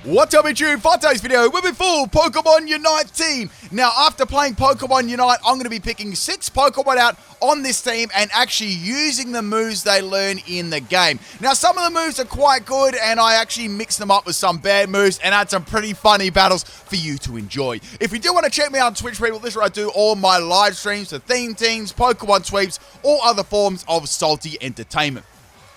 What's up, it's you? For today's video, we're with full Pokemon Unite team. Now, after playing Pokemon Unite, I'm going to be picking 6 Pokemon out on this team and actually using the moves they learn in the game. Now, some of the moves are quite good, and I actually mix them up with some bad moves and add some pretty funny battles for you to enjoy. If you do want to check me out on Twitch, people, this is where I do all my live streams for theme teams, Pokemon sweeps, or other forms of salty entertainment.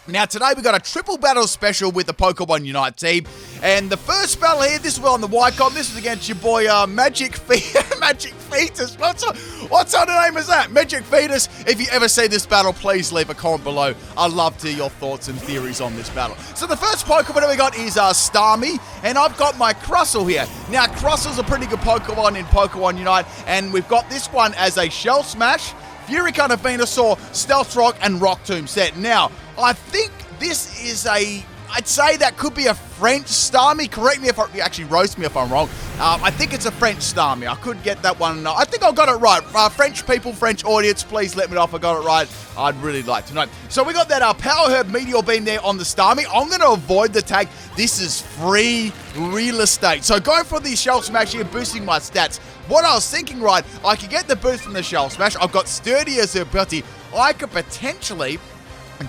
Now, today we got a triple battle special with the Pokemon Unite team. And the first battle here, this is on the Wycombe. This is against your boy, Magic Fetus. What's her name is that? Magic Fetus. If you ever see this battle, please leave a comment below. I'd love to hear your thoughts and theories on this battle. So the first Pokemon that we got is Starmie. And I've got my Crustle here. Now, Crustle's a pretty good Pokemon in Pokemon Unite. And we've got this one as a Shell Smash, Fury Cutter, Venusaur, Stealth Rock, and Rock Tomb set. Now, I think this is I'd say that could be a French Starmie. Correct me if actually roast me if I'm wrong. I think it's a French Starmie. I could get that one. I think I got it right. French people, French audience, please let me know if I got it right. I'd really like to know. So we got that Power Herb Meteor Beam there on the Starmie. I'm going to avoid the tag. This is free real estate. So going for the Shell Smash here, boosting my stats. What I was thinking, right, I could get the boost from the Shell Smash. I've got Sturdy as a ability. I could potentially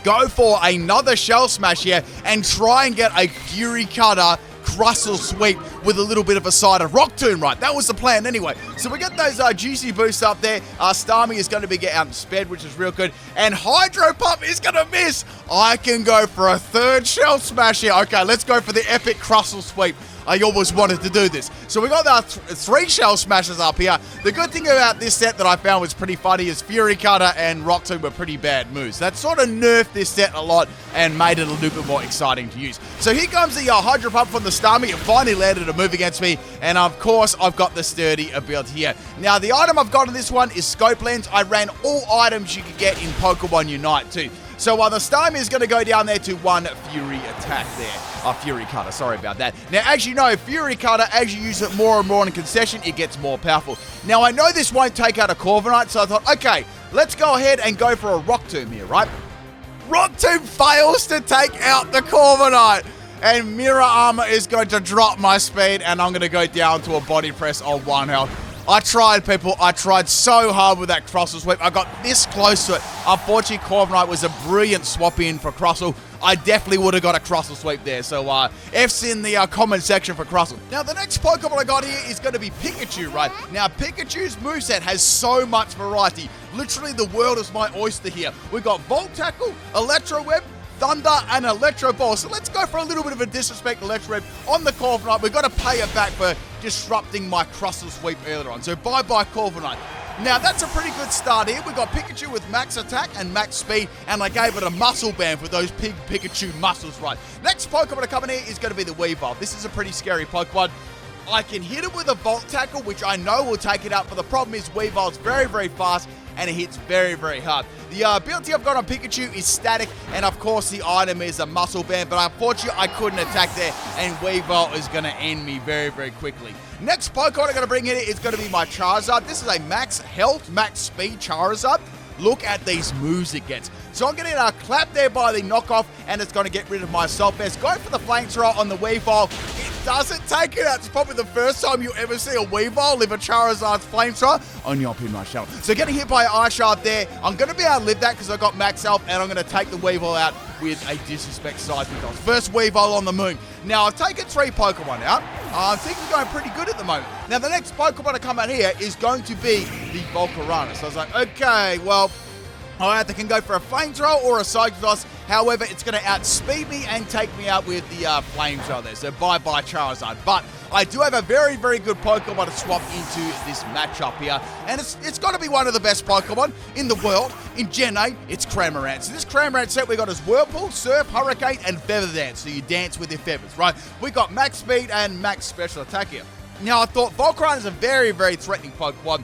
go for another Shell Smash here and try and get a Fury Cutter Crustle sweep with a little bit of a side of Rock Tomb, right? That was the plan anyway. So we got those juicy boosts up there. Starmie is going to be get out and sped, which is real good. And Hydro Pump is going to miss. I can go for a third Shell Smash here. Okay, let's go for the epic Crustle sweep. I always wanted to do this. So we got the 3 Shell Smashes up here. The good thing about this set that I found was pretty funny is Fury Cutter and Rock Tomb were pretty bad moves. That sort of nerfed this set a lot and made it a little bit more exciting to use. So here comes the Hydro Pump from the Starmie. It finally landed a move against me. And of course, I've got the Sturdy ability here. Now, the item I've got in this one is Scope Lens. I ran all items you could get in Pokemon Unite too. So the Starmie is going to go down there to 1 Fury attack there. Fury Cutter, sorry about that. Now, as you know, Fury Cutter, as you use it more and more in concession, it gets more powerful. Now, I know this won't take out a Corviknight, so I thought, okay, let's go ahead and go for a Rock Tomb here, right? Rock Tomb fails to take out the Corviknight. And Mirror Armor is going to drop my speed, and I'm going to go down to a Body Press on 1 health. I tried, people. I tried so hard with that Crustle sweep. I got this close to it. Unfortunately, Corviknight was a brilliant swap in for Crustle. I definitely would have got a Crustle sweep there. So, F's in the comment section for Crustle. Now, the next Pokemon I got here is going to be Pikachu, right? Now, Pikachu's moveset has so much variety. Literally, the world is my oyster here. We've got Volt Tackle, Electro Web, Thunder, and Electro Ball. So let's go for a little bit of a disrespect Electro Web on the Corviknight. We've got to pay it back for disrupting my Crustle sweep earlier on. So bye-bye Corviknight. Now, that's a pretty good start here. We've got Pikachu with max attack and max speed, and I gave it a muscle band for those big Pikachu muscles, right? Next Pokemon to come in here is going to be the Weavile. This is a pretty scary Pokemon. I can hit it with a Volt Tackle, which I know will take it out, but the problem is Weavile's very, very fast, and it hits very, very hard. The ability I've got on Pikachu is static, and of course the item is a muscle band, but unfortunately I couldn't attack there, and Weavile is going to end me very, very quickly. Next Pokemon I'm going to bring in is going to be my Charizard. This is a max health, max speed Charizard. Look at these moves it gets. So I'm getting a clap there by the knockoff, and it's going to get rid of my Assault Vest. Going for the Flamethrower on the Weavile. It doesn't take it out. It's probably the first time you ever see a Weavile live a Charizard's Flamethrower on your PIMPNITE channel. So getting hit by Ice Shard there. I'm going to be able to live that because I got max health, and I'm going to take the Weavile out with a disrespect Seismic Toss. First Weavile on the moon. Now, I've taken 3 Pokemon out. I think we're going pretty good at the moment. Now, the next Pokemon to come out here is going to be the Volcarona. So I was like, okay, well, I either can go for a Flamethrower or a Psychic Toss. However, it's going to outspeed me and take me out with the Flamethrower there. So bye-bye Charizard. But I do have a very, very good Pokemon to swap into this matchup here. And it's got to be one of the best Pokemon in the world. In Gen 8, it's Cramorant. So this Cramorant set we got is Whirlpool, Surf, Hurricane, and Feather Dance. So you dance with your feathers, right? We got max speed and max special attack here. Now, I thought Volcarona is a very, very threatening Pokemon.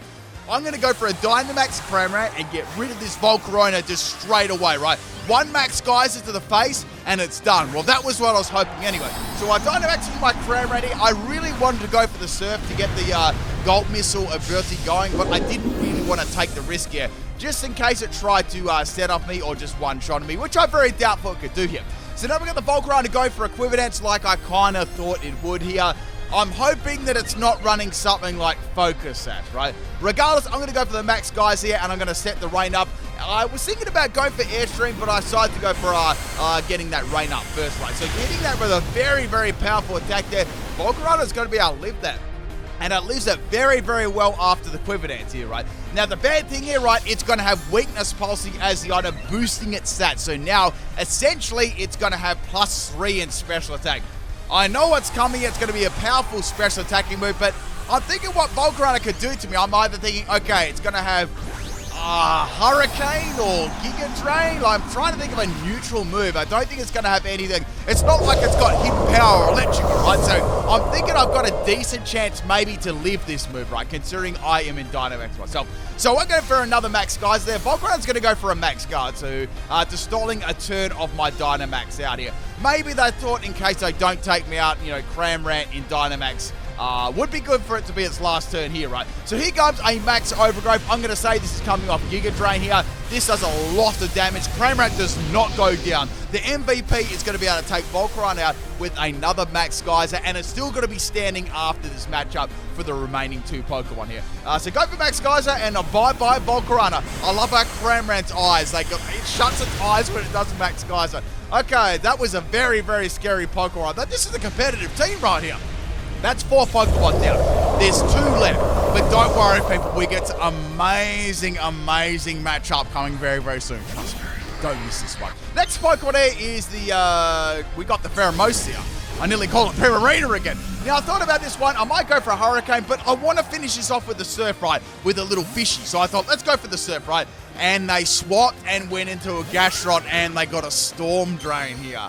I'm going to go for a Dynamax Cramorant and get rid of this Volcarona just straight away, right? 1 Max Geyser to the face, and it's done. Well, that was what I was hoping anyway. So I Dynamax into my Cramorant. I really wanted to go for the Surf to get the Gold Missile ability going, but I didn't really want to take the risk here, just in case it tried to set off me or just one-shot me, which I'm very doubtful it could do here. So now we got the Volcarona going for a Quiver Dance like I kind of thought it would here. I'm hoping that it's not running something like Focus Sash, right? Regardless, I'm going to go for the Max Guys here, and I'm going to set the rain up. I was thinking about going for Airstream, but I decided to go for getting that rain up first, right? So getting that with a very, very powerful attack there. Volcarona is going to be able to live that. And it lives it very, very well after the Quiver Dance here, right? Now, the bad thing here, right, it's going to have Weakness Pulsing as the item, boosting its stats. So now, essentially, it's going to have +3 in special attack. I know what's coming. It's going to be a powerful special attacking move, but I'm thinking what Volcarona could do to me. I'm either thinking, okay, it's going to have Hurricane or Giga Drain. I'm trying to think of a neutral move. I don't think it's going to have anything. It's not like it's got hidden power or electrical, right? So I'm thinking I've got a decent chance maybe to live this move, right? Considering I am in Dynamax myself. So I'm going for another Max Guards there. Volcarona's going to go for a Max Guard. So stalling a turn of my Dynamax out here. Maybe they thought in case they don't take me out, Cramorant in Dynamax, would be good for it to be its last turn here, right? So here comes a Max Overgrowth. I'm going to say this is coming off Giga Drain here. This does a lot of damage. Cramorant does not go down. The MVP is going to be able to take Volcarona out with another Max Geyser, and it's still going to be standing after this matchup for the remaining 2 Pokemon here. So go for Max Geyser and bye-bye Volcarona. I love our Cramorant's eyes. It shuts its eyes when it does Max Geyser. Okay, that was a very, very scary Pokemon. This is a competitive team right here. That's 4 Pokemon down. There's 2 left. But don't worry, people. We get amazing, amazing matchup coming very, very soon. Trust me. Don't miss this one. Next Pokemon here is we got the Pheromosa. I nearly call it Perarina again. Now, I thought about this one. I might go for a Hurricane, but I want to finish this off with the Surf Rite with a little fishy. So I thought, let's go for the Surf Rite. And they swapped and went into a Gastrodon, and they got a Storm Drain here.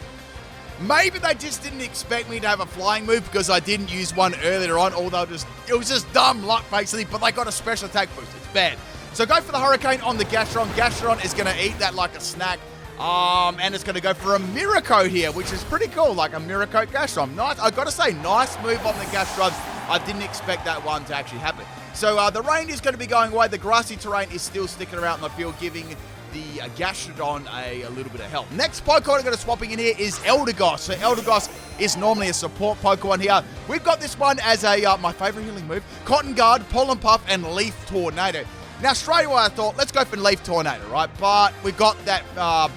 Maybe they just didn't expect me to have a flying move because I didn't use one earlier on, although it was just dumb luck, basically, but they got a special attack boost. It's bad. So go for the Hurricane on the Gastrodon. Gastrodon is going to eat that like a snack. And it's going to go for a Miracle here, which is pretty cool, like a Miracle Gastrodon. Nice, I got to say, nice move on the Gastrodon. I didn't expect that one to actually happen. So the rain is going to be going away. The grassy terrain is still sticking around in the field, giving the Gastrodon a little bit of help. Next Pokemon I'm going to swapping in here is Eldegoss. So Eldegoss is normally a support Pokemon here. We've got this one as my favorite healing move, Cotton Guard, Pollen Puff, and Leaf Tornado. Now, straight away, I thought, let's go for Leaf Tornado, right? But we got that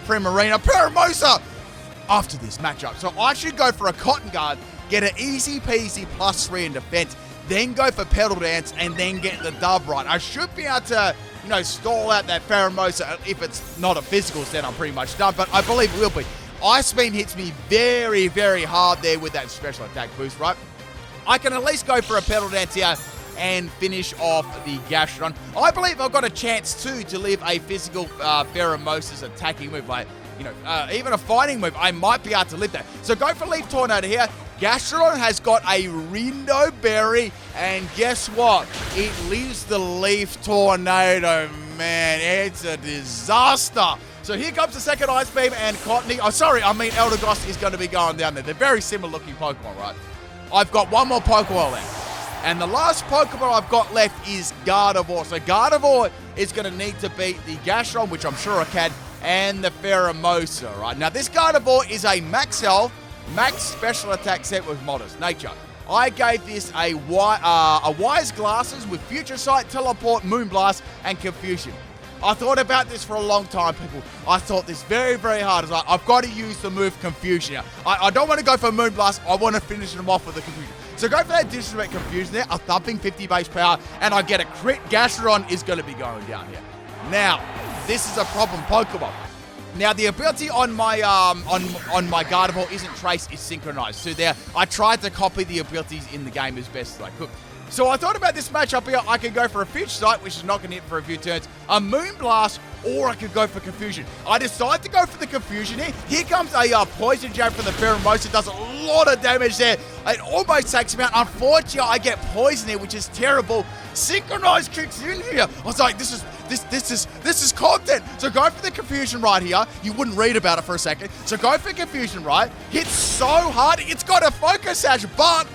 Primarina Paramosa after this matchup. So I should go for a Cotton Guard, get an easy peasy +3 in defense, then go for Petal Dance, and then get the dub right. I should be able to, stall out that Pheromosa. If it's not a physical set, I'm pretty much done, but I believe it will be. Ice Beam hits me very, very hard there with that special attack boost, right? I can at least go for a Petal Dance here and finish off the Gastrodon. I believe I've got a chance, too, to live a physical Pheromosa's attacking move. Even a fighting move, I might be able to live that. So go for Leaf Tornado here. Gastrodon has got a Rindo Berry, and guess what? It lives the Leaf Tornado, man. It's a disaster. So here comes the second Ice Beam, and Eldegoss is going to be going down there. They're very similar looking Pokemon, right? I've got one more Pokemon left. And the last Pokemon I've got left is Gardevoir. So Gardevoir is going to need to beat the Gastrodon, which I'm sure I can, and the Pheromosa, right? Now, this Gardevoir is a Max Health, Max Special Attack set with Modest Nature. I gave this a Wise Glasses with Future Sight, Teleport, Moonblast, and Confusion. I thought about this for a long time, people. I thought this very, very hard. It's like, I've got to use the move Confusion here. I don't want to go for Moonblast. I want to finish them off with the Confusion. So go for that Disrespect Confusion there, a thumping 50 base power, and I get a crit. Gastrodon is going to be going down here. Now, this is a problem Pokemon. Now, the ability on my Gardevoir isn't Trace, it's Synchronized. So there, I tried to copy the abilities in the game as best as I could. So I thought about this matchup here. I could go for a Future Sight, which is not going to hit for a few turns, a Moonblast, or I could go for Confusion. I decided to go for the Confusion here. Here comes a Poison Jab from the Pheromosa. It does a lot of damage there. It almost takes me out. Unfortunately, I get Poison here, which is terrible. Synchronized kicks in here. I was like, this is content. So go for the Confusion right here. You wouldn't read about it for a second. So go for Confusion right. Hits so hard. It's got a Focus Sash, but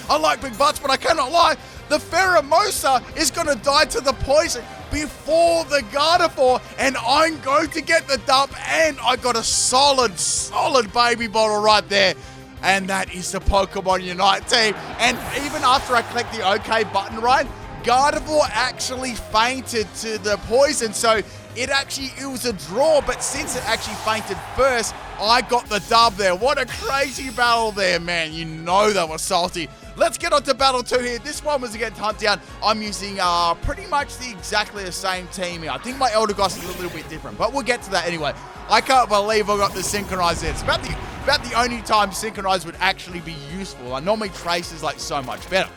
I like big butts, but I cannot lie. The Pheromosa is going to die to the poison before the Gardevoir, and I'm going to get the dub, and I got a solid baby bottle right there. And that is the Pokemon Unite team. And even after I clicked the OK button, right, Gardevoir actually fainted to the poison, so it was a draw, but since it actually fainted first, I got the dub there. What a crazy battle there, man. You know that was salty. Let's get on to battle 2 here. This one was against Huntdown. I'm using pretty much exactly the same team here. I think my Eldegoss is a little bit different, but we'll get to that anyway. I can't believe I got the Synchronize there. It's about the only time Synchronize would actually be useful. I normally Trace is like so much better.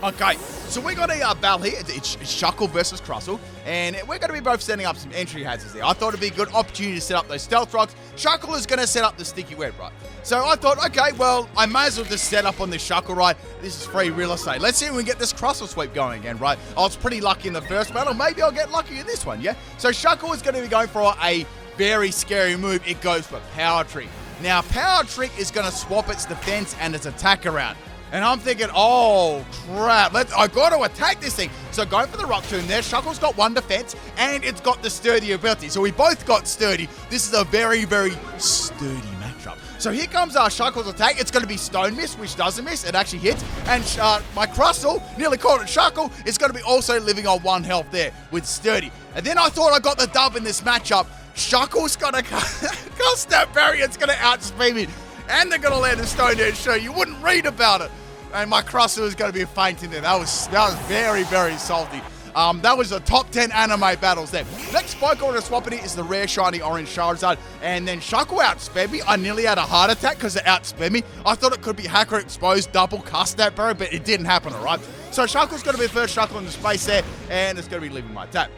Okay, so we got a battle here. It's Shuckle versus Crustle, and we're going to be both setting up some entry hazards there. I thought it'd be a good opportunity to set up those Stealth Rocks. Shuckle is going to set up the Sticky Web, right? So I thought, okay, well, I may as well just set up on this Shuckle, right? This is free real estate. Let's see if we can get this Crustle sweep going again, right? I was pretty lucky in the first battle. Maybe I'll get lucky in this one, yeah? So Shuckle is going to be going for a very scary move. It goes for Power Trick. Now, Power Trick is going to swap its defense and its attack around. And I'm thinking, oh, crap. I got to attack this thing. So going for the Rock Tomb there. Shuckle's got 1 defense, and it's got the Sturdy ability. So we both got Sturdy. This is a very, very sturdy matchup. So here comes our Shuckle's attack. It's going to be Stone Miss, which doesn't miss. It actually hits. And my Crustle, nearly called it Shuckle, is going to be also living on 1 health there with Sturdy. And then I thought I got the dub in this matchup. Shuckle's going to cast that barrier. It's going to outspeed me. And they're going to land a Stone Edge show. You wouldn't read about it. And my Crustle is going to be fainting there. That was very, very salty. That was the top 10 anime battles there. Next Pokemon to swap it is the rare shiny orange Charizard. And then Shuckle outsped me. I nearly had a heart attack because it outsped me. I thought it could be Hacker Exposed, double cast that barrier, but it didn't happen, alright? So Shuckle's going to be the first Shuckle in the space there, and it's going to be leaving my tap.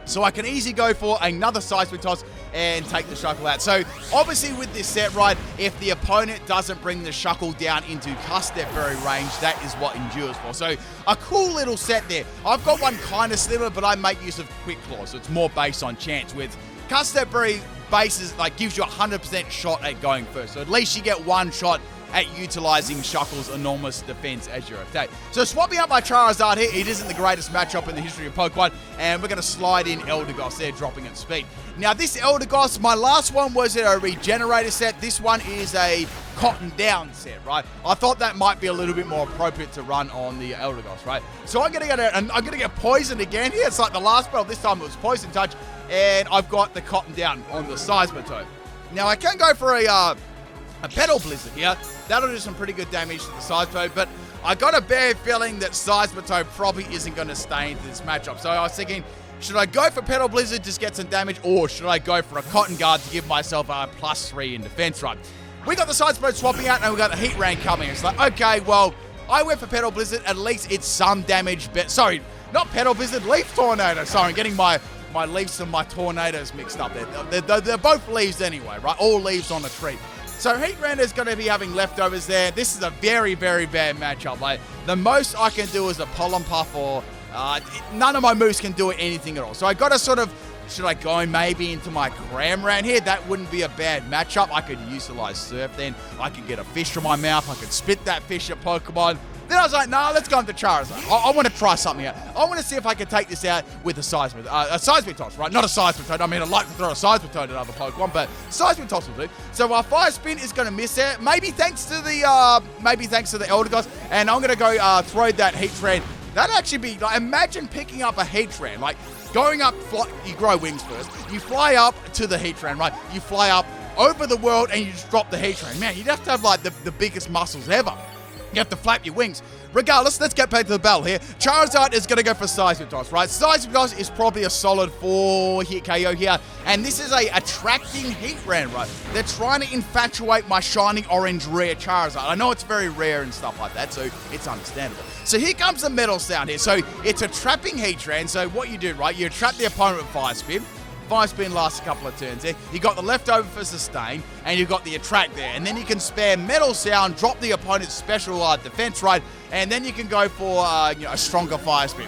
So I can easily go for another Seismic Toss and take the Shuckle out. So obviously with this set, right, if the opponent doesn't bring the Shuckle down into Custep Berry range, that is what Endures for. So a cool little set there. I've got one kind of similar, but I make use of Quick Claw, so it's more based on chance. With Custep Berry bases, like, gives you a 100% shot at going first. So at least you get 1 shot at utilizing Shuckle's enormous defense as your attack. So swapping out my Charizard here, it isn't the greatest matchup in the history of Pokemon, and we're going to slide in Eldegoss there, dropping its speed. Now this Eldegoss, my last one was a Regenerator set. This one is a Cotton Down set, right? I thought that might be a little bit more appropriate to run on the Eldegoss, right? So I'm going to get I'm going to get poisoned again here. It's like the last battle. This time it was Poison Touch, and I've got the Cotton Down on the Seismitoad. Now I can go for a Petal Blizzard here. That'll do some pretty good damage to the Seismitoad, but I got a bad feeling that Seismitoad probably isn't going to stay into this matchup. So I was thinking, should I go for Petal Blizzard, just get some damage, or should I go for a Cotton Guard to give myself a +3 in defense run? We got the Seismitoad swapping out, and we got the Heat Rain coming. It's like, okay, well, I went for Petal Blizzard. At least it's some damage. Sorry, not Petal Blizzard, Leaf Tornado. Sorry, I'm getting my leaves and my tornadoes mixed up there. They're both leaves anyway, right? All leaves on a tree. So Heat Rain is going to be having leftovers there. This is a very, very bad matchup. Like, the most I can do is a Pollen Puff, or none of my moves can do anything at all. So I got to sort of, should I go maybe into my Cramorant here? That wouldn't be a bad matchup. I could utilize Surf then. I could get a fish from my mouth. I could spit that fish at Pokemon. Then I was like, nah, let's go into Charizard. I want to try something out. I want to see if I can take this out with a Seismic Toss, right? Not a Seismitoad. I mean, I'd like to throw a Seismitoad at other Pokemon, but Seismic Toss will do. So our Fire Spin is going to miss there. Maybe thanks to the Eldegoss. And I'm going to go throw that Heatran. That'd actually be, like, imagine picking up a Heatran, like going up, you grow wings first. You fly up to the Heatran, right? You fly up over the world and you just drop the Heatran. Man, you'd have to have, like, the biggest muscles ever. You have to flap your wings. Regardless, let's get back to the battle here. Charizard is going to go for Seismic Toss, right? Seismic Toss is probably a solid 4-hit KO here. And this is a attracting Heatran, right? They're trying to infatuate my shining orange rare Charizard. I know it's very rare and stuff like that, so it's understandable. So here comes the metal sound here. So it's a trapping Heatran. So what you do, right? You trap the opponent with Fire Spin. Fire Spin lasts a couple of turns there. You got the leftover for sustain, and you got the attract there. And then you can spare Metal Sound, drop the opponent's special defense, right? And then you can go for a stronger Fire Spin.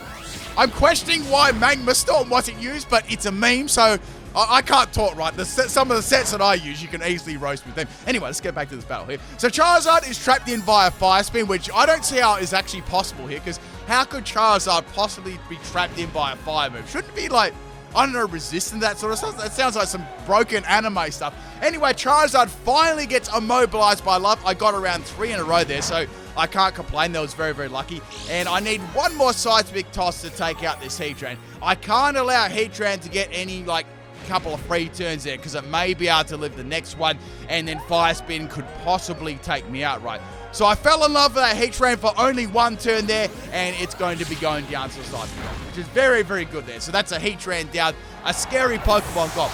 I'm questioning why Magma Storm wasn't used, but it's a meme, so I can't talk, right? Some of the sets that I use, you can easily roast with them. Anyway, let's get back to this battle here. So Charizard is trapped in via Fire Spin, which I don't see how is actually possible here, because how could Charizard possibly be trapped in by a fire move? Shouldn't it be like, I don't know, resistant, that sort of stuff? That sounds like some broken anime stuff. Anyway, Charizard finally gets immobilized by Love. I got around 3 in a row there, so I can't complain. That was very, very lucky. And I need one more Seismic Toss to take out this Heatran. I can't allow Heatran to get any, like, couple of free turns there, because it may be able to live the next one, and then Fire Spin could possibly take me out, right? So I fell in love with that Heatran for only 1 turn there, and it's going to be going down to the side, which is very, very good there. So that's a Heatran down, a scary Pokemon got.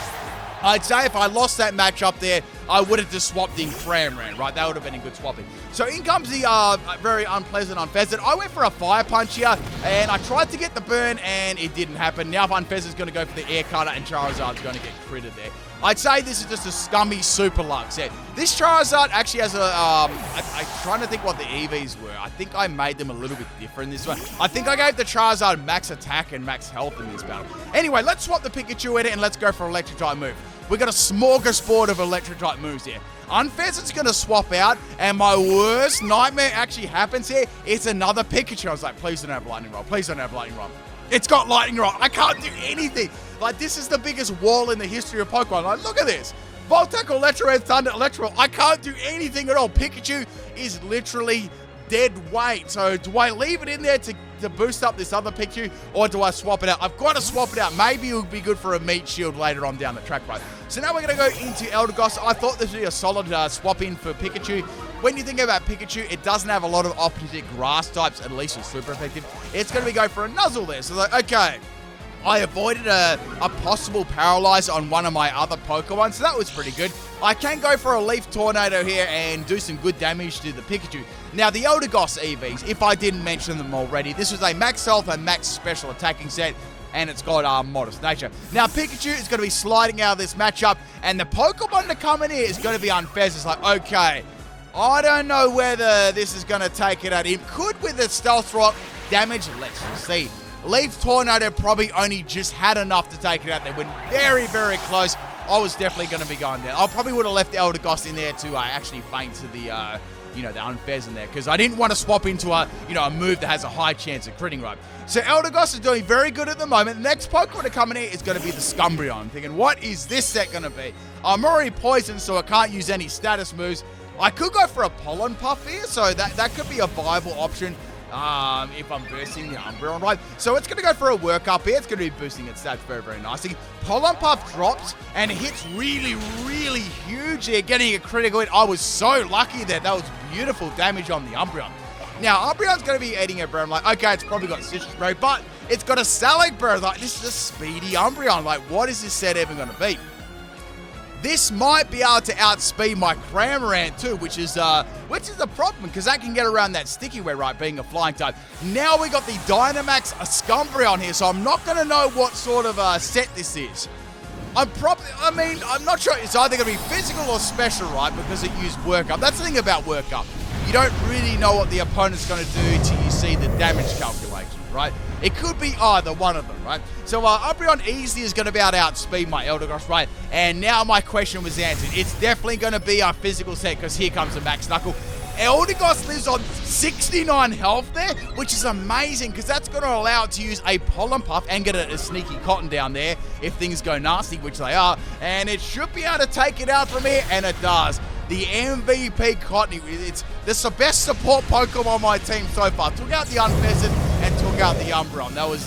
I'd say if I lost that match up there, I would have just swapped in Cramran, right? That would have been a good swapping. So in comes the very unpleasant Unfezant. I went for a Fire Punch here, and I tried to get the burn, and it didn't happen. Now Unfezant's going to go for the Air Cutter, and Charizard's going to get critted there. I'd say this is just a scummy Super Lux set. This Charizard actually has a, I'm trying to think what the EVs were. I think I made them a little bit different this one. I think I gave the Charizard max attack and max health in this battle. Anyway, let's swap the Pikachu in it, and let's go for Electric type move. We got a smorgasbord of Electric type moves here. Unfezant's going to swap out, and my worst nightmare actually happens here. It's another Pikachu. I was like, please don't have Lightning Rod. Please don't have Lightning Rod. It's got Lightning Rod. I can't do anything. Like, this is the biggest wall in the history of Pokemon. Like, look at this. Volt Tackle, Electro Red, Thunder, Electro. I can't do anything at all. Pikachu is literally dead weight. So do I leave it in there to boost up this other Pikachu, or do I swap it out? I've got to swap it out. Maybe it would be good for a Meat Shield later on down the track, right? So now we're going to go into Eldegoss. I thought this would be a solid swap in for Pikachu. When you think about Pikachu, it doesn't have a lot of opposite grass types, at least it's super effective. It's going to be going for a Nuzzle there. So like, okay, I avoided a possible Paralyze on one of my other Pokemon, so that was pretty good. I can go for a Leaf Tornado here and do some good damage to the Pikachu. Now, the Eldegoss EVs, if I didn't mention them already, this was a max health and max special attacking set, and it's got Modest Nature. Now, Pikachu is going to be sliding out of this matchup, and the Pokemon to come in here is going to be Unfez. It's like, okay, I don't know whether this is going to take it at him. Could with the Stealth Rock damage? Let's see. Leaf Tornado probably only just had enough to take it out. They went very, very close. I was definitely going to be going down. I probably would have left the Eldegoss in there to actually feint to the, the Unfez in there, because I didn't want to swap into a move that has a high chance of critting, right? So Eldegoss is doing very good at the moment. The next Pokemon to come in here is going to be the Scumbreon. I'm thinking, what is this set going to be? I'm already poisoned, so I can't use any status moves. I could go for a Pollen Puff here, so that could be a viable option. If I'm bursting the Umbreon, right? So it's going to go for a workup here. It's going to be boosting its stats very, very nicely. Pollen Puff drops, and it hits really, really huge here, getting a critical hit. I was so lucky there. That was beautiful damage on the Umbreon. Now, Umbreon's going to be eating a Bro. I'm like, okay, it's probably got Citrus Berry, but it's got a Salic Bro. Like, this is a speedy Umbreon. Like, what is this set even going to be? This might be able to outspeed my Cramorant too, which is a problem, because that can get around that Sticky Web, right, being a flying type. Now we got the Dynamax Scumbreon here, so I'm not going to know what sort of set this is. I'm not sure. It's either going to be physical or special, right, because it used Workup. That's the thing about Workup. You don't really know what the opponent's going to do till you see the damage calculation, right? It could be either one of them, right? So Umbreon easily is going to be able to outspeed my Eldegoss, right? And now my question was answered. It's definitely going to be our physical set, because here comes the Max Knuckle. Eldegoss lives on 69 health there, which is amazing, because that's going to allow it to use a Pollen Puff and get a sneaky Cotton down there if things go nasty, which they are. And it should be able to take it out from here, and it does. The MVP Cotton, it's the best support Pokemon on my team so far. Took out the Unfezant and took out the Umbreon. That was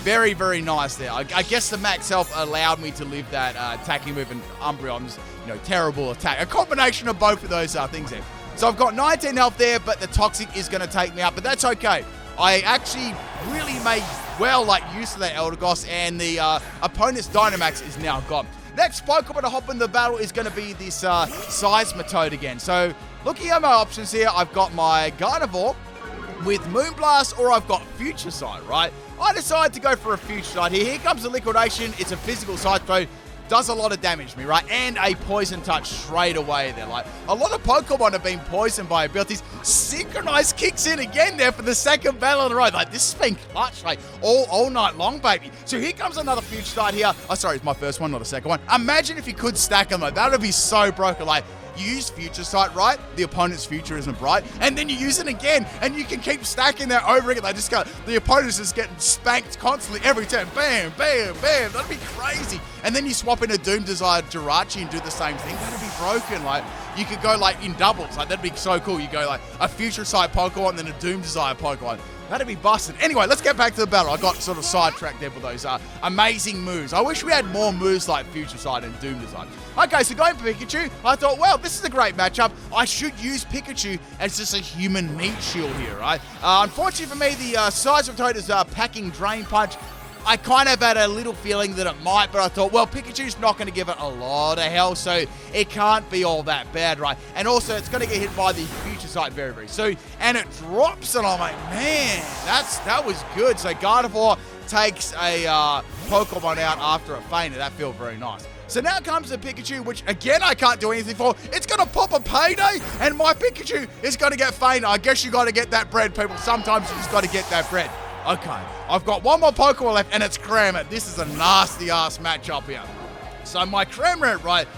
very, very nice there. I guess the max health allowed me to live that attacking move, and Umbreon's terrible attack. A combination of both of those things there. So I've got 19 health there, but the Toxic is going to take me out, but that's okay. I actually really made use of that Eldegoss, and the opponent's Dynamax is now gone. Next Pokemon to hop in the battle is going to be this Seismitoad again. So looking at my options here, I've got my Gardevoir with Moonblast, or I've got Future Sight, right? I decided to go for a Future Sight here. Here comes the Liquidation. It's a physical Side Throw. does a lot of damage to me, right? And a poison touch straight away there. Like, a lot of Pokemon have been poisoned by abilities. Synchronized kicks in again there for the second battle in a row. Like, this has been clutch, like, all night long, baby. So here comes another Future Sight here. Oh, sorry, it's my first one, not a second one. Imagine if you could stack them, like, that would be so broken. Like, you use Future Sight, right? The opponent's future isn't bright. And then you use it again, and you can keep stacking that over again. They just got, the opponent's just getting spanked constantly every turn. Bam, bam, bam. That'd be crazy. And then you swap in a Doom Desire Jirachi and do the same thing. That'd be broken. Like, you could go, like, in doubles. Like, that'd be so cool. You go, like, a Future Sight Pokemon and then a Doom Desire Pokemon. That'd be busted. Anyway, let's get back to the battle. I got sort of sidetracked there with those amazing moves. I wish we had more moves like Future Sight and Doom Desire. Okay, so going for Pikachu, I thought, well, this is a great matchup. I should use Pikachu as just a human meat shield here, right? Unfortunately for me, the size of Toad is packing Drain Punch. I kind of had a little feeling that it might, but I thought, well, Pikachu's not going to give it a lot of health, so it can't be all that bad, right? And also, it's going to get hit by the Future Sight very, very soon, and it drops, and I'm like, man, that was good. So Gardevoir takes a Pokemon out after it fainted. That felt very nice. So now comes the Pikachu, which, again, I can't do anything for. It's going to pop a Payday, and my Pikachu is going to get fainted. I guess you got to get that bread, people. Sometimes you just got to get that bread. Okay, I've got one more Pokemon left, and it's Cramorant. This is a nasty-ass matchup here. So my Cramorant, right,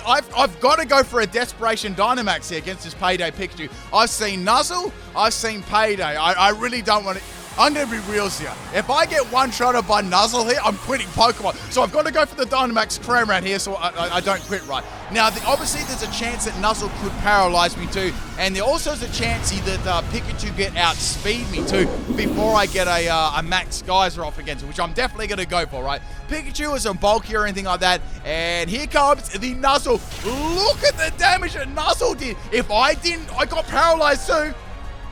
I've got to go for a Desperation Dynamax here against this Payday Pikachu. I've seen Nuzzle, I've seen Payday. I really don't want to... I'm going to be real here. If I get one-shotted by Nuzzle here, I'm quitting Pokemon. So I've got to go for the Dynamax Cramorant here so I don't quit, right? Now, obviously, there's a chance that Nuzzle could paralyze me too. And there also is a chance that Pikachu get outspeed me too before I get a Max Geyser off against it, which I'm definitely going to go for, right? Pikachu isn't bulky or anything like that. And here comes the Nuzzle. Look at the damage that Nuzzle did. If I didn't, I got paralyzed too.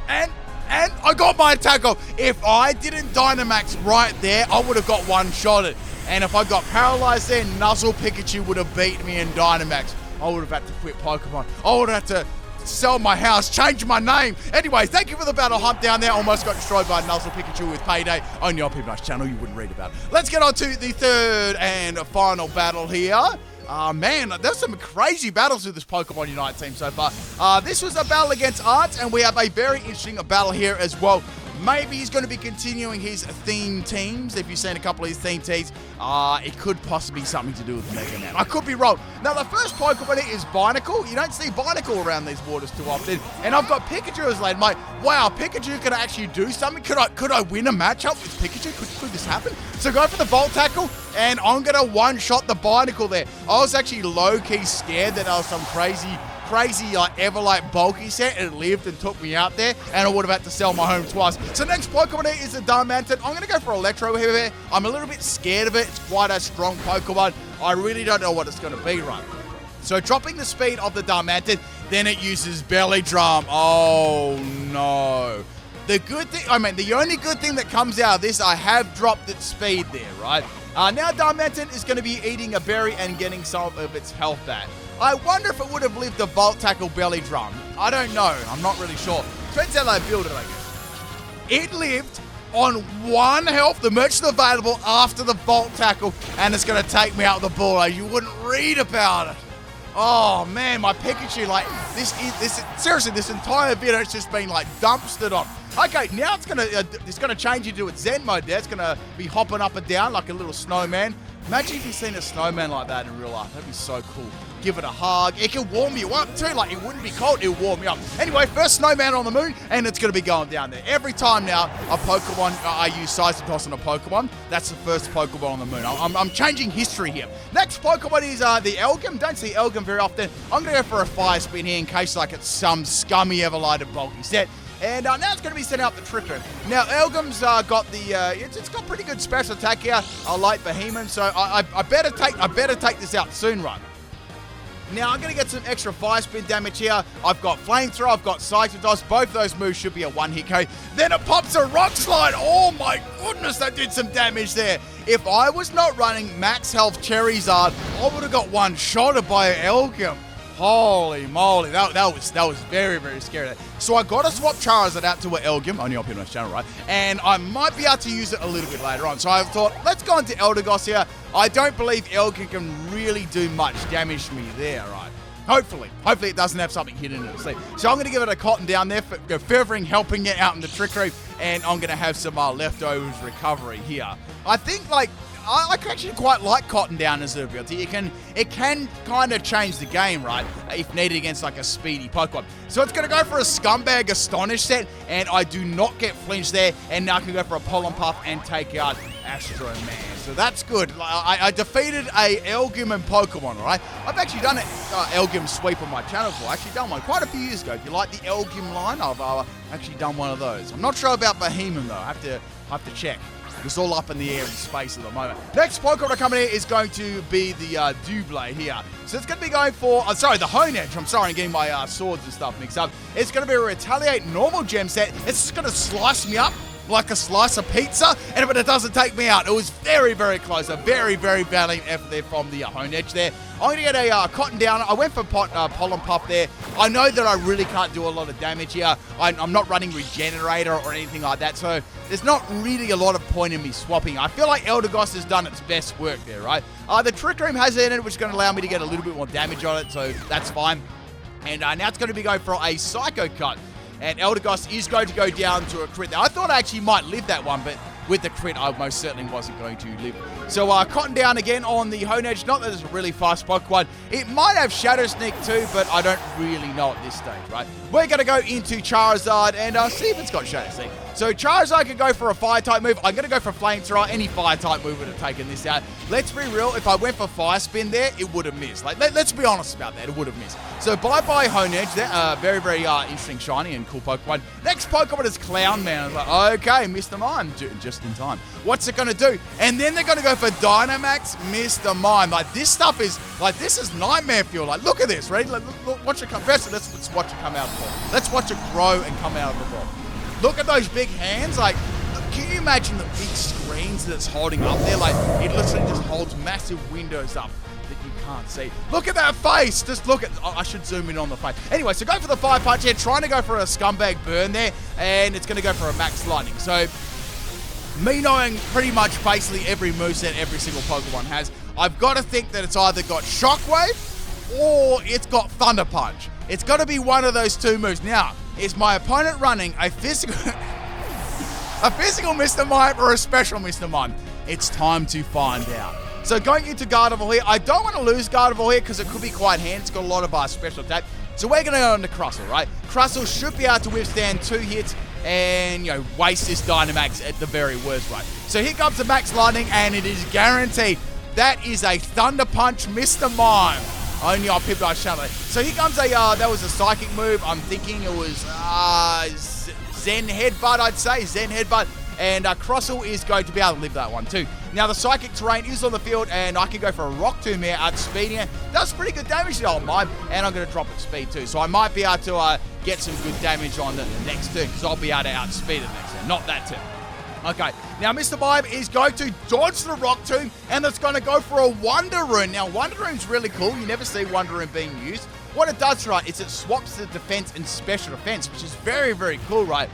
And I got my attack off. If I didn't Dynamax right there, I would have got one-shotted. And if I got paralyzed there, Nuzzle Pikachu would have beaten me in Dynamax. I would have had to quit Pokemon. I would have had to sell my house, change my name. Anyway, thank you for the battle hunt down there. Almost got destroyed by Nuzzle Pikachu with Payday. Only on PIMPNITE's channel, you wouldn't read about it. Let's get on to the third and final battle here. Man, there's some crazy battles with this Pokemon Unite team so far. This was a battle against Arts, and we have a very interesting battle here as well. Maybe he's going to be continuing his theme teams. If you've seen a couple of his theme teams, it could possibly be something to do with Mega Man. I could be wrong. Now, the first Pokemon is Binacle. You don't see Binacle around these waters too often. And I've got Pikachu as late. I'm like, wow, Pikachu could actually do something. Could I win a matchup with Pikachu? Could this happen? So go for the Volt Tackle, and I'm going to one-shot the Binacle there. I was actually low-key scared that there was some crazy like Everlight bulky set, and it lived and took me out there, and I would have had to sell my home twice. So next Pokemon here is the Darmanitan. I'm going to go for Electro here. I'm a little bit scared of it. It's quite a strong Pokemon. I really don't know what it's going to be, right? So dropping the speed of the Darmanitan, then it uses Belly Drum. Oh no. The only good thing that comes out of this, I have dropped its speed there, right? Now Darmanitan is going to be eating a berry and getting some of its health back. I wonder if it would have lived the Volt Tackle Belly Drum. I don't know. I'm not really sure. Depends how they build it, I guess. It lived on 1 health. The merch is available after the Volt Tackle, and it's going to take me out the ball. You wouldn't read about it. Oh, man, my Pikachu, like, seriously, this entire video has just been, like, dumpstered on. Okay, now it's gonna change into its Zen mode there. It's gonna be hopping up and down like a little snowman. Imagine if you've seen a snowman like that in real life. That'd be so cool. Give it a hug. It can warm you up too. Like, it wouldn't be cold, it'll warm you up. Anyway, first snowman on the moon, and it's gonna be going down there. Every time now a Pokemon, I use Size Toss on a Pokemon, that's the first Pokemon on the moon. I'm changing history here. Next Pokemon is the Elgum. Don't see Elgum very often. I'm gonna go for a Fire Spin here in case like it's some scummy Everlighted bulky set. And now it's going to be sent out the Tripper. Now, Elgum's got the, it's got pretty good special attack here. I like Behemoth, so I better take this out soon, right? Now, I'm going to get some extra Fire Spin damage here. I've got Flamethrower, I've got Psychotoss. Both those moves should be a one-hit KO. Then it pops a Rock Slide. Oh my goodness, that did some damage there. If I was not running Max Health Charizard, I would have got one-shotted by Elgum. Holy moly, that was very, very scary. So I got to swap Charizard out to an Elgyem, only on PIMPNITE's channel, right? And I might be able to use it a little bit later on. So I thought, let's go into Eldegoss here. I don't believe Elgyem can really do much damage to me there, right? Hopefully it doesn't have something hidden in its sleeve. So I'm going to give it a cotton down there, for furthering helping it out in the Trick Room, and I'm going to have some leftovers recovery here. I think, like, I actually quite like Cotton Down as an ability. It can kind of change the game, right? If needed against like a speedy Pokemon. So it's going to go for a Scumbag Astonish set, and I do not get flinched there, and now I can go for a Pollen Puff and take out Astro Man. So that's good. I defeated a Elgyem and Pokemon, right? I've actually done an Elgyem sweep on my channel before. I've actually done one quite a few years ago. If you like the Elgyem line, I've actually done one of those. I'm not sure about Behemoth though. I have to check. It's all up in the air in space at the moment. Next Pokemon coming in is going to be the Doublé here. So it's going to be going for, the Honedge. I'm sorry, I'm getting my swords and stuff mixed up. It's going to be a Retaliate normal gem set. It's just going to slice me up like a slice of pizza, but it doesn't take me out. It was very, very close. A very, very valiant effort there from the Honedge there. I'm going to get a Cotton Down. I went for Pollen Puff there. I know that I really can't do a lot of damage here. I'm not running Regenerator or anything like that, so there's not really a lot of point in me swapping. I feel like Eldegoss has done its best work there, right? The Trick Room has it in it, which is going to allow me to get a little bit more damage on it, so that's fine. And now it's going to be going for a Psycho Cut. And Eldegoss is going to go down to a crit. Now, I thought I actually might live that one, but with the crit, I most certainly wasn't going to live. So, Cotton Down again on the Honedge. Not that it's a really fast Pokemon. It might have Shadow Sneak too, but I don't really know at this stage, right? We're going to go into Charizard and see if it's got Shadow Sneak. So, Charizard can go for a Fire-type move. I'm going to go for Flamethrower. Any Fire-type move would have taken this out. Let's be real. If I went for Fire Spin there, it would have missed. Like, let's be honest about that. It would have missed. So, bye-bye Honedge. They're very, very interesting, shiny, and cool Pokemon. Next Pokemon is Clown Man. I was like, okay, Mr. Mime, just in time. What's it going to do? And then they're going to go for Dynamax, Mr. Mime. Like, this stuff is, like, this is nightmare fuel. Like, look at this, right? Like, look, watch it come. First, let's watch it come out of the ball. Let's watch it grow and come out of the ball. Look at those big hands. Like, can you imagine the big screens that it's holding up there? Like, it literally just holds massive windows up that you can't see. Look at that face. Just look at, I should zoom in on the face. Anyway, so go for the Fire Punch here, trying to go for a Scumbag Burn there, and it's going to go for a Max Lightning. So, me knowing pretty much basically every moveset every single Pokemon has, I've got to think that it's either got Shockwave or it's got Thunder Punch. It's got to be one of those two moves. Now, is my opponent running a physical Mr. Mime or a special Mr. Mime? It's time to find out. So going into Gardevoir here, I don't want to lose Gardevoir here because it could be quite handy. It's got a lot of special attack. So we're going to go into Crustle, right? Crustle should be able to withstand 2 hits and, you know, waste this Dynamax at the very worst, right? So here comes the Max Lightning, and it is guaranteed. That is a Thunder Punch Mr. Mime. Only on PIMPNITE's channel. So here comes that was a Psychic move. I'm thinking it was Zen Headbutt, I'd say. Zen Headbutt. And Crustle is going to be able to live that one too. Now the Psychic terrain is on the field, and I can go for a Rock Tomb here at speed here. Does pretty good damage to the old Mime, and I'm going to drop its speed too. So I might be able to get some good damage on the next turn, because I'll be able to outspeed it next turn, not that turn. Okay, now Mr. Mime is going to dodge the Rock Tomb, and it's going to go for a Wonder Rune. Now, Wonder Rune's really cool. You never see Wonder Rune being used. What it does, right, is it swaps the defense and special defense, which is very, very cool, right?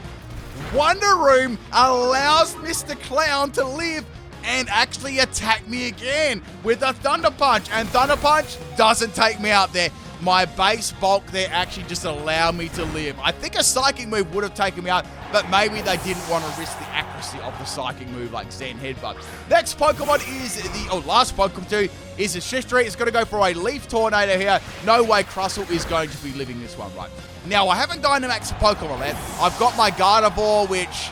Wonder Rune allows Mr. Clown to live and actually attack me again with a Thunder Punch. And Thunder Punch doesn't take me out there. My base bulk there actually just allowed me to live. I think a Psychic move would have taken me out, but maybe they didn't want to risk the accuracy of the Psychic move like Zen Headbutt. Next Pokemon is last Pokemon too, is a Shiftry. It's going to go for a Leaf Tornado here. No way Crustle is going to be living this one, right? Now, I haven't Dynamaxed a Pokemon yet. I've got my Gardevoir, which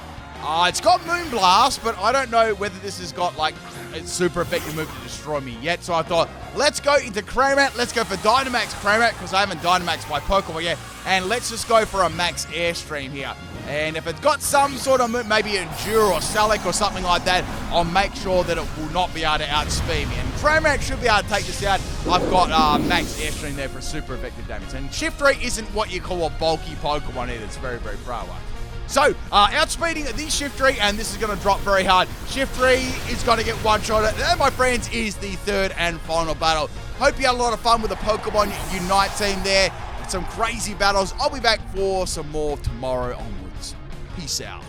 it's got Moonblast, but I don't know whether this has got like a super effective move to destroy me yet. So I thought, let's go into Cramat. Let's go for Dynamax Cramat, because I haven't Dynamaxed my Pokemon yet. And let's just go for a Max Airstream here. And if it's got some sort of move, maybe Endure or Salic or something like that, I'll make sure that it will not be able to outspeed me. And Cramat should be able to take this out. I've got Max Airstream there for super effective damage. And Shiftry isn't what you call a bulky Pokemon either. It's very, very far away. So, outspeeding the Shiftry, and this is going to drop very hard. Shiftry is going to get one-shot. And that, my friends, is the third and final battle. Hope you had a lot of fun with the Pokemon Unite team there. Some crazy battles. I'll be back for some more tomorrow onwards. Peace out.